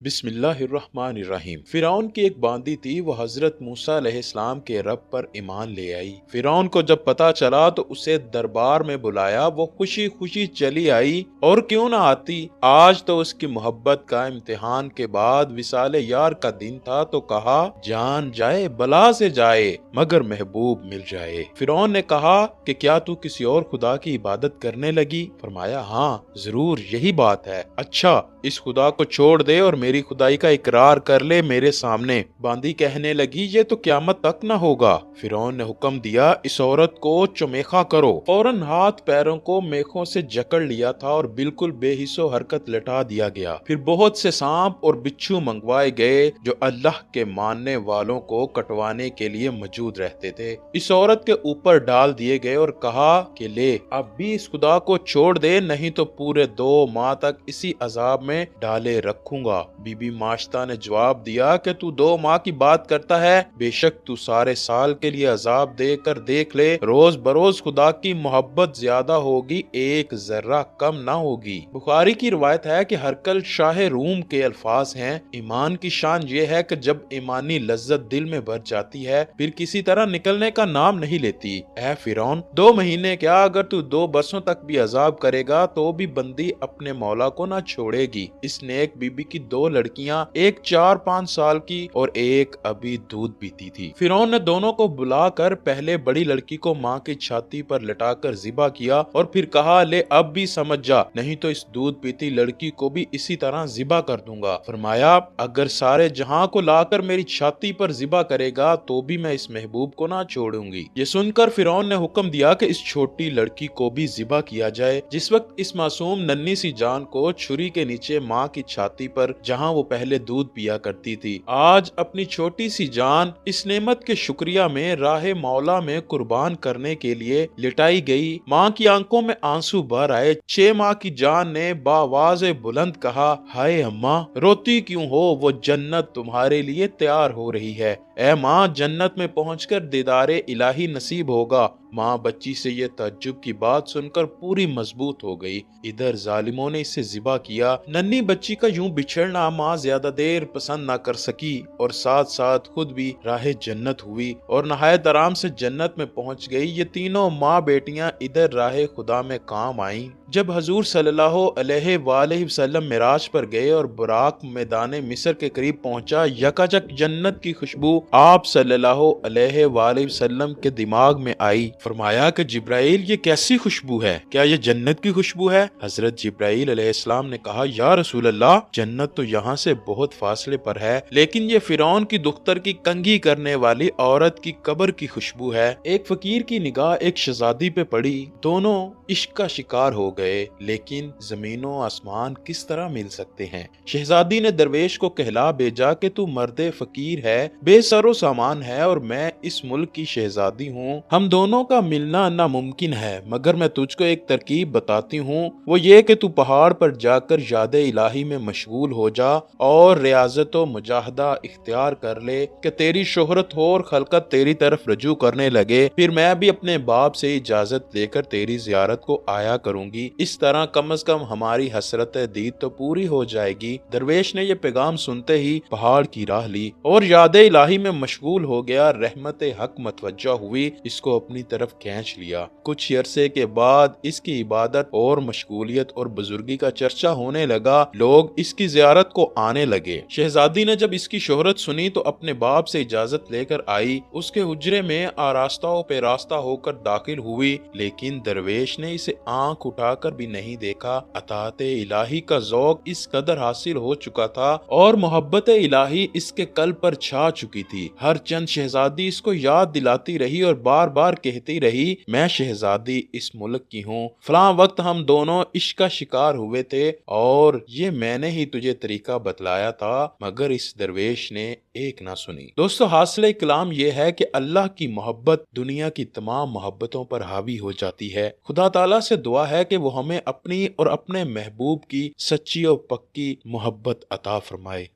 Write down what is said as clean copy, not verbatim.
बिस्मिल्लाहिर्रहमानिर्रहीम। फिरौन की एक बांदी थी, वो हजरत मूसा अलैहिस्सलाम के रब पर ईमान ले आई। फिरौन को जब पता चला तो उसे दरबार में बुलाया। वो खुशी खुशी चली आई, और क्यों ना आती, आज तो उसकी मोहब्बत का इम्तिहान के बाद विसाले यार का दिन था। तो कहा, जान जाए बला से जाए मगर महबूब मिल जाए। फिरौन ने कहा कि क्या तू किसी और खुदा की इबादत करने लगी? फरमाया, हाँ जरूर यही बात है। अच्छा, इस खुदा को छोड़ दे और मेरी खुदाई का इकरार कर ले मेरे सामने। बांदी कहने लगी, ये तो क्यामत तक न होगा। फिरौन ने हुक्म दिया, इस औरत को चुमेखा करो। फौरन हाथ पैरों को मेखों से जकड़ लिया था और बिल्कुल बेहिसो हरकत लटा दिया गया। फिर बहुत से सांप और बिच्छू मंगवाए गए जो अल्लाह के मानने वालों को कटवाने के लिए मौजूद रहते थे। इस औरत के ऊपर डाल दिए गए और कहा कि ले, अब भी इस खुदा को छोड़ दे, नहीं तो पूरे 2 माह तक इसी अजाब में डाले रखूंगा। बीबी माश्ता ने जवाब दिया कि तू 2 माह की बात करता है, बेशक तू सारे साल के लिए अजाब देकर देख ले, रोज बरोज खुदा की मोहब्बत ज्यादा होगी, एक जर्रा कम ना होगी। बुखारी की रिवायत है कि हरकल शाह रूम के अल्फाज हैं, ईमान की शान ये है कि जब ईमानी लज्जत दिल में भर जाती है फिर किसी तरह निकलने का नाम नहीं लेती। ऐ फिरौन, 2 महीने क्या, अगर तू 2 बरसों तक भी अजाब करेगा तो भी बंदी अपने मौला को ना छोड़ेगी। इस नेक बीबी की 2 लड़कियां, एक 4-5 साल की और एक अभी दूध पीती थी। फिरौन ने दोनों को बुलाकर पहले बड़ी लड़की को माँ की छाती पर लटाकर ज़िबा किया और फिर कहा, ले अब भी समझ जा, नहीं तो इस दूध पीती लड़की को भी इसी तरह ज़िबा कर दूंगा। फरमाया, अगर सारे जहां को लाकर मेरी छाती पर ज़िबा करेगा तो भी मैं इस महबूब को ना छोड़ूंगी। ये सुनकर फिरौन ने हुक्म दिया कि इस छोटी लड़की को भी ज़िबा किया जाए। जिस वक्त इस मासूम नन्ही सी जान को छुरी के नीचे माँ की छाती पर, जहां वो पहले दूध पिया करती थी, आज अपनी छोटी सी जान इस नेमत के शुक्रिया में राहे मौला में कुर्बान करने के लिए लिटाई गई। माँ की आंखों में आंसू भर आए। 6 माह की जान ने बावाज बुलंद कहा, हाय अम्मा, रोती क्यों हो? वो जन्नत तुम्हारे लिए तैयार हो रही है। ऐ माँ, जन्नत में पहुंचकर दीदारे इलाही नसीब होगा। माँ बच्ची से ये तज्जुब की बात सुनकर पूरी मजबूत हो गई। इधर जालिमों ने इसे ज़िबा किया। नन्ही बच्ची का यूं बिछड़ना माँ ज्यादा देर पसंद ना कर सकी और साथ साथ खुद भी राह जन्नत हुई और नहायत आराम से जन्नत में पहुंच गई। ये तीनों माँ बेटियां इधर राह खुदा में काम आईं। जब हजूर सल्लल्लाहु अलैहि वसल्लम मिराज पर गए और बुराक मैदान मिस्र के करीब पहुंचा, यकाचक जन्नत की खुशबू आप सल्लल्लाहु अलैहि वसल्लम के दिमाग में आई। फरमाया कि जिब्राइल, ये कैसी खुशबू है? क्या ये जन्नत की खुशबू है? हजरत जिब्राइल अलैहिस्सलाम ने कहा, या रसूल अल्लाह, जन्नत तो यहाँ से बहुत फासले पर है, लेकिन ये फिरौन की दुख्तर की कंघी करने वाली औरत की कब्र की खुशबू है। एक फकीर की निगाह एक शहजादी पे पड़ी। दोनों इश्क का शिकार हो गए, लेकिन जमीनों आसमान किस तरह मिल सकते हैं? शहजादी ने दरवेश को कहला भेजा कि तू मर्दे फकीर है, बेसरो सामान है और मैं इस मुल्क की शहजादी हूँ। हम दोनों का मिलना नामुमकिन है, मगर मैं तुझको एक तरकीब बताती हूँ। वो ये कि तू पहाड़ पर जाकर याद इलाही में मशगूल हो जा और रियाजत व मुजाहदा इख्तियार कर ले कि तेरी शोहरत हो और खलकत तेरी तरफ रजू करने लगे। फिर मैं भी अपने बाप से इजाजत लेकर तेरी जियारत को आया करूंगी। इस तरह कम अज कम हमारी हसरत दीद तो पूरी हो जाएगी। दरवेश ने यह पैगाम सुनते ही पहाड़ की राह ली और याद इलाही में मशगूल हो गया। रहमत हक मतवज्जा हुई, इसको अपनी तरफ खींच लिया। कुछ अरसे के बाद इसकी इबादत और मशगूलियत और बुजुर्गी का चर्चा होने लगा। लोग इसकी जियारत को आने लगे। शहजादी ने जब इसकी शोहरत सुनी तो अपने बाप से इजाजत लेकर आई। उसके हुजरे में आरास्ताओं पे रास्ता होकर दाखिल हुई, लेकिन दरवेश ने इसे आंख उठाकर भी नहीं देखा। अताअत इलाही का ज़ौक़ इस कदर हासिल हो चुका था और मोहब्बत इलाही इसके कल्ब पर छा चुकी थी। हर चंद शहजादी इसको याद दिलाती रही और बार बार कहती रही, मैं शहजादी इस मुल्क की हूँ, फलां वक्त हम दोनों इश्क का शिकार हुए थे और ये मैंने ही तुझे तरीका बतलाया था, मगर इस दरवेश ने एक ना सुनी। दोस्तों, हासिल कलाम ये है कि अल्लाह की मोहब्बत दुनिया की तमाम मोहब्बतों पर हावी हो जाती है। खुदा ताला से दुआ है कि वो हमें अपनी और अपने महबूब की सच्ची और पक्की मोहब्बत अता फरमाए।